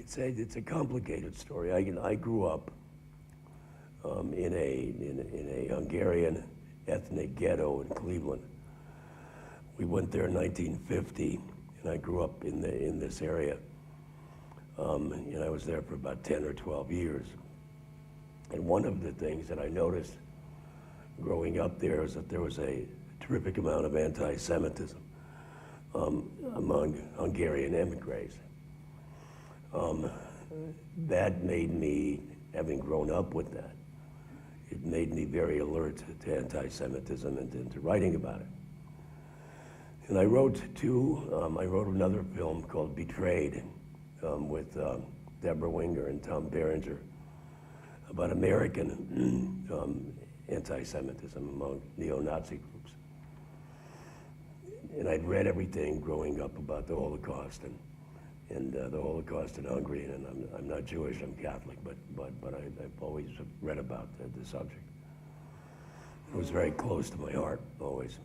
It's a complicated story. I grew up in a Hungarian ethnic ghetto in Cleveland. We went there in 1950, and I grew up in this area. And I was there for about 10 or 12 years. And one of the things that I noticed growing up there is that there was a terrific amount of anti-Semitism among Hungarian emigres. That made me, having grown up with that, it made me very alert to anti-Semitism and to writing about it. And I wrote another film called Betrayed with Deborah Winger and Tom Berenger about American anti-Semitism among neo-Nazi groups. And I'd read everything growing up about the Holocaust and the Holocaust in Hungary, and I'm not Jewish, I'm Catholic, but I've always read about the subject. It was very close to my heart, always.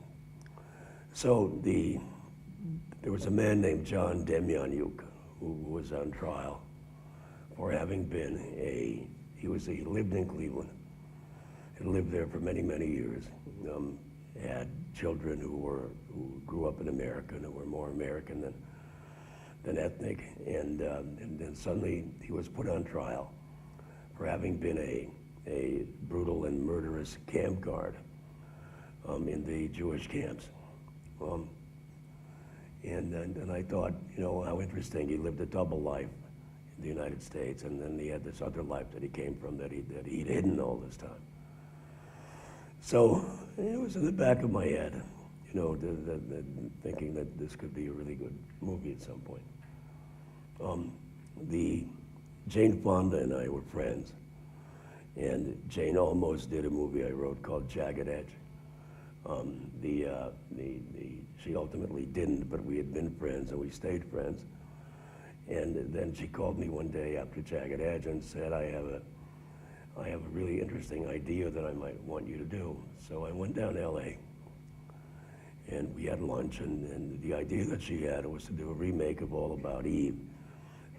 So there was a man named John Demjanjuk who was on trial for having been he lived in Cleveland, had lived there for many, many years, had children who grew up in America and who were more American than ethnic, and then suddenly he was put on trial for having been a brutal and murderous camp guard in the Jewish camps. And I thought, how interesting. He lived a double life in the United States, and then he had this other life that he came from that he'd hidden all this time. So it was in the back of my head, thinking that this could be a really good movie at some point. Jane Fonda and I were friends, and Jane almost did a movie I wrote called Jagged Edge. She ultimately didn't, but we had been friends and we stayed friends. And then she called me one day after Jagged Edge and said, I have a really interesting idea that I might want you to do. So I went down to LA and we had lunch, and the idea that she had was to do a remake of All About Eve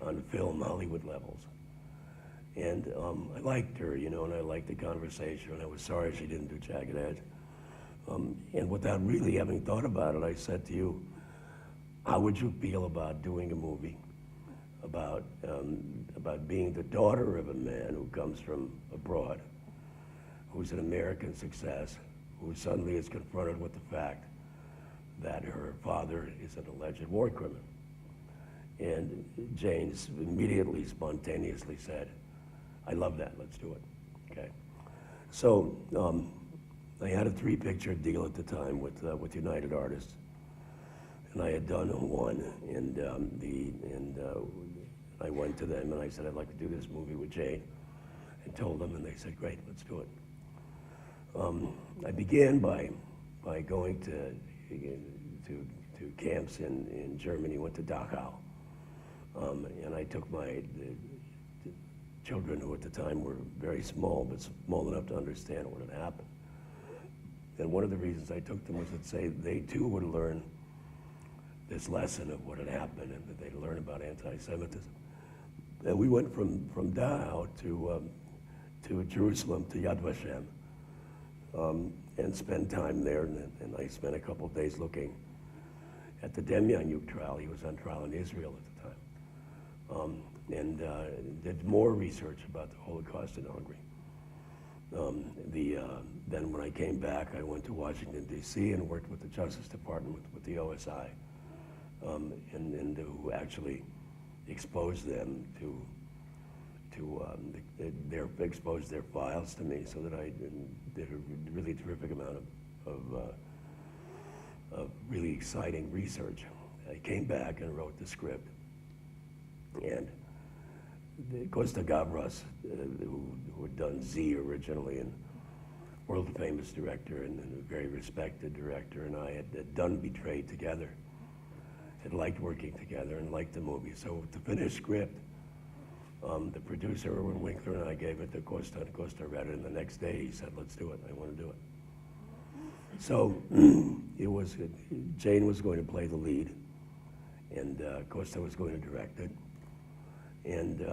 on film Hollywood levels. And I liked her, and I liked the conversation, and I was sorry she didn't do Jagged Edge. And without really having thought about it, I said to you, how would you feel about doing a movie about being the daughter of a man who comes from abroad, who's an American success, who suddenly is confronted with the fact that her father is an alleged war criminal? And Jane immediately, spontaneously said, I love that, let's do it, okay? So I had a 3-picture deal at the time with United Artists, and I had done one, and I went to them and I said, I'd like to do this movie with Jane, and told them, and they said, great, let's do it. I began by going to camps in Germany, went to Dachau, and I took the children who at the time were very small, but small enough to understand what had happened. And one of the reasons I took them was to say they too would learn this lesson of what had happened, and that they'd learn about anti-Semitism. And we went from Dachau to Jerusalem, to Yad Vashem, and spent time there. And I spent a couple of days looking at the Demjanjuk trial. He was on trial in Israel at the time, and did more research about the Holocaust in Hungary. Then when I came back, I went to Washington, D.C. and worked with the Justice Department, with the OSI, and who actually exposed them exposed their files to me, so that I did a really terrific amount of really exciting research. I came back and wrote the script, and Costa Gavras, who had done Z originally, and world-famous director and a very respected director, and I had done Betrayed together, had liked working together and liked the movie. So the finished script, the producer, Erwin Winkler, and I gave it to Costa, and Costa read it, and the next day he said, let's do it, I want to do it. So Jane was going to play the lead, and Costa was going to direct it. and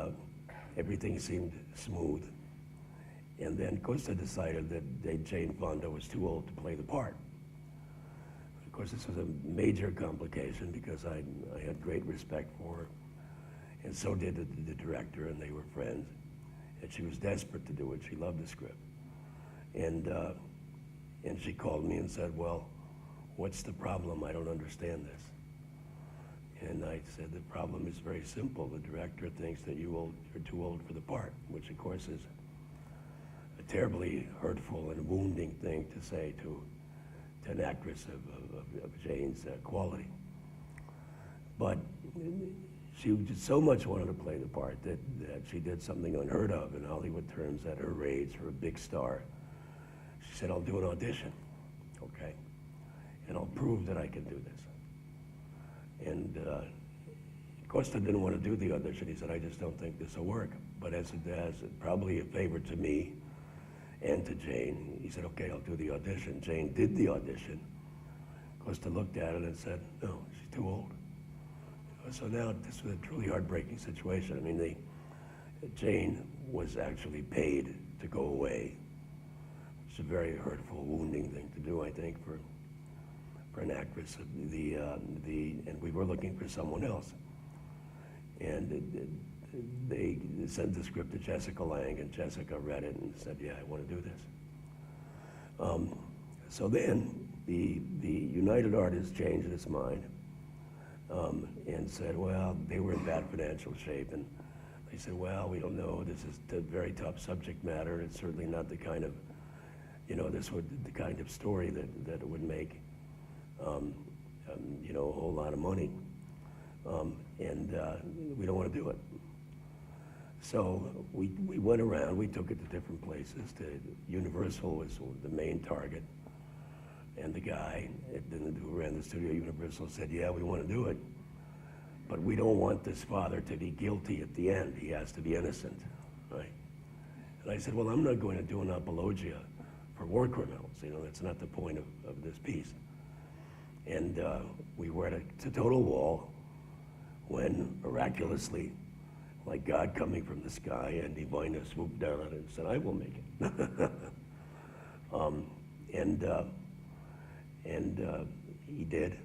everything seemed smooth. And then Costa decided that Jane Fonda was too old to play the part. Of course, this was a major complication because I had great respect for her, and so did the director, and they were friends. And she was desperate to do it. She loved the script. And she called me and said, well, what's the problem? I don't understand this. And I said, the problem is very simple. The director thinks that you're too old for the part, which of course is a terribly hurtful and wounding thing to say to an actress of Jane's quality. But she just so much wanted to play the part that she did something unheard of in Hollywood terms at her age, for a big star. She said, I'll do an audition, okay? And I'll prove that I can do this. And Costa didn't want to do the audition. He said, I just don't think this will work. But as probably a favor to me and to Jane, he said, okay, I'll do the audition. Jane did the audition. Costa looked at it and said, no, she's too old. So now this was a truly heartbreaking situation. I mean, Jane was actually paid to go away. It's a very hurtful, wounding thing to do, I think, for an actress. And we were looking for someone else. And they sent the script to Jessica Lange, and Jessica read it and said, yeah, I want to do this. So then the United Artists changed its mind and said, well, they were in bad financial shape. And they said, well, we don't know. This is a very tough subject matter. It's certainly not the kind of, the kind of story that would make, a whole lot of money. And we don't want to do it. So we went around, we took it to different places. Universal was the main target. And the guy who ran the studio, Universal, said, yeah, we want to do it, but we don't want this father to be guilty at the end. He has to be innocent, right? And I said, well, I'm not going to do an apologia for war criminals. That's not the point of this piece. And we were at a total wall when, miraculously, like God coming from the sky, Andy Vina swooped down on it and said, I will make it. And he did.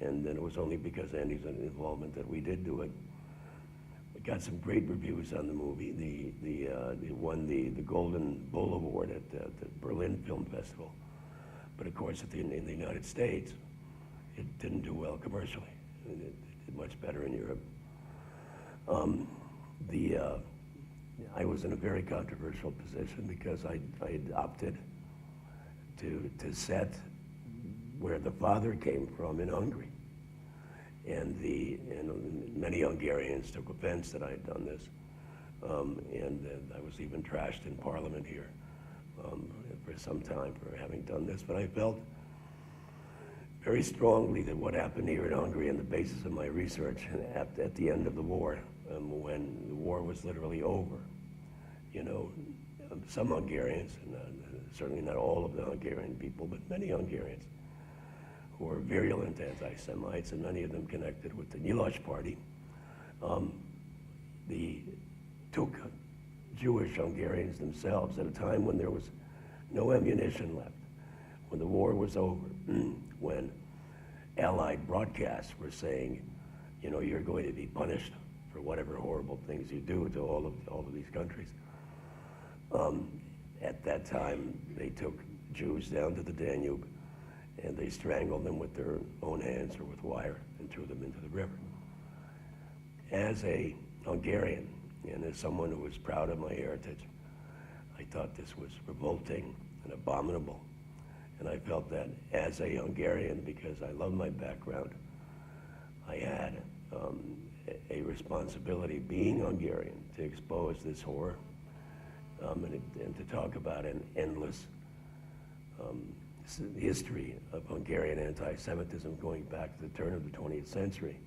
And then it was only because Andy's involvement that we did do it. We got some great reviews on the movie. It won the Golden Bull Award at the Berlin Film Festival. But of course, in the United States, it didn't do well commercially. It did much better in Europe. I was in a very controversial position because I had opted to set where the father came from in Hungary. And many Hungarians took offense that I had done this. And I was even trashed in Parliament here for some time for having done this. But I felt very strongly that what happened here in Hungary, and the basis of my research at the end of the war, when the war was literally over, some Hungarians, certainly not all of the Hungarian people, but many Hungarians, who were virulent anti-Semites, and many of them connected with the Nyilas Party, took Jewish Hungarians themselves at a time when there was no ammunition left, when the war was over, when Allied broadcasts were saying, you're going to be punished for whatever horrible things you do to all of these countries. At that time, they took Jews down to the Danube, and they strangled them with their own hands or with wire and threw them into the river. As a Hungarian, and as someone who was proud of my heritage, I thought this was revolting and abominable. And I felt that as a Hungarian, because I love my background, I had a responsibility, being Hungarian, to expose this horror and to talk about an endless history of Hungarian anti-Semitism going back to the turn of the 20th century.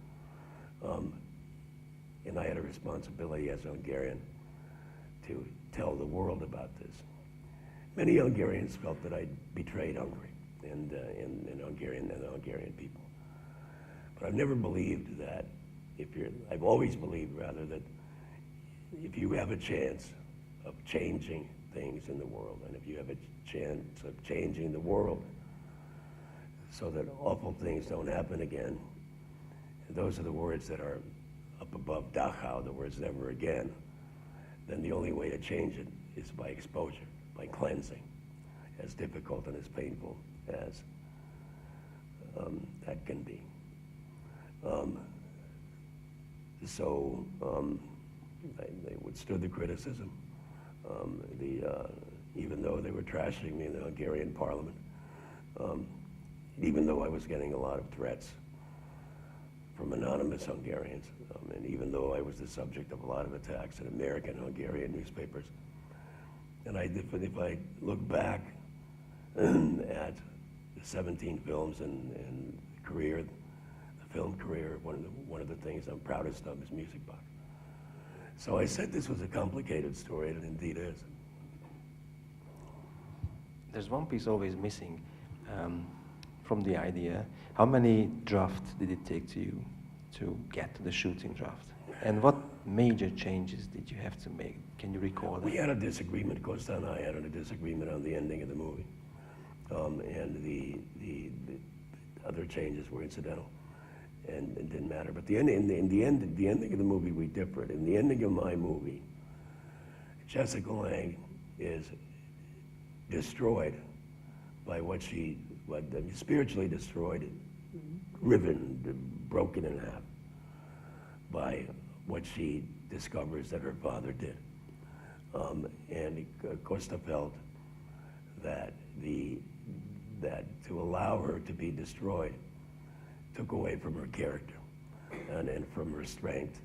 And I had a responsibility as a Hungarian to tell the world about this. Many Hungarians felt that I betrayed Hungary and the Hungarian people. But I've never believed that I've always believed, rather, that if you have a chance of changing things in the world, and if you have a chance of changing the world so that awful things don't happen again, those are the words that are up above Dachau, the words never again, then the only way to change it is by exposure, by cleansing, as difficult and as painful as that can be. They withstood the criticism, even though they were trashing me in the Hungarian parliament, even though I was getting a lot of threats from anonymous Hungarians, and even though I was the subject of a lot of attacks in American Hungarian newspapers. And if I look back at the 17 films and career, the film career, one of the things I'm proudest of is Music Box. So I said this was a complicated story, and it indeed is. There's one piece always missing from the idea. How many drafts did it take to you to get to the shooting draft? And what major changes did you have to make? Can you recall that? We had a disagreement, Costa and I had a disagreement on the ending of the movie. And the other changes were incidental and it didn't matter. But the ending of the movie, we differed. In the ending of my movie, Jessica Lange is destroyed by spiritually destroyed, riven, broken in half by what she discovers that her father did. And Costa felt that to allow her to be destroyed took away from her character and from her strength,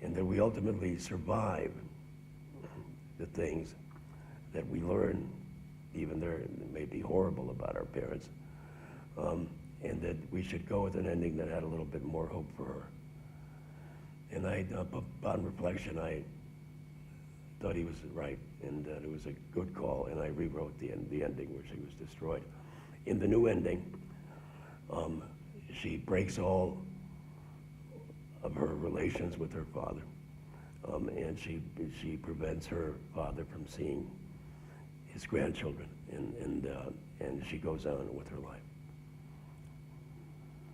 and that we ultimately survive the things that we learn, even though it may be horrible about our parents, and that we should go with an ending that had a little bit more hope for her. And upon reflection, I thought he was right, and it was a good call, and I rewrote the ending where she was destroyed. In the new ending, she breaks all of her relations with her father, and she prevents her father from seeing his grandchildren, and she goes on with her life.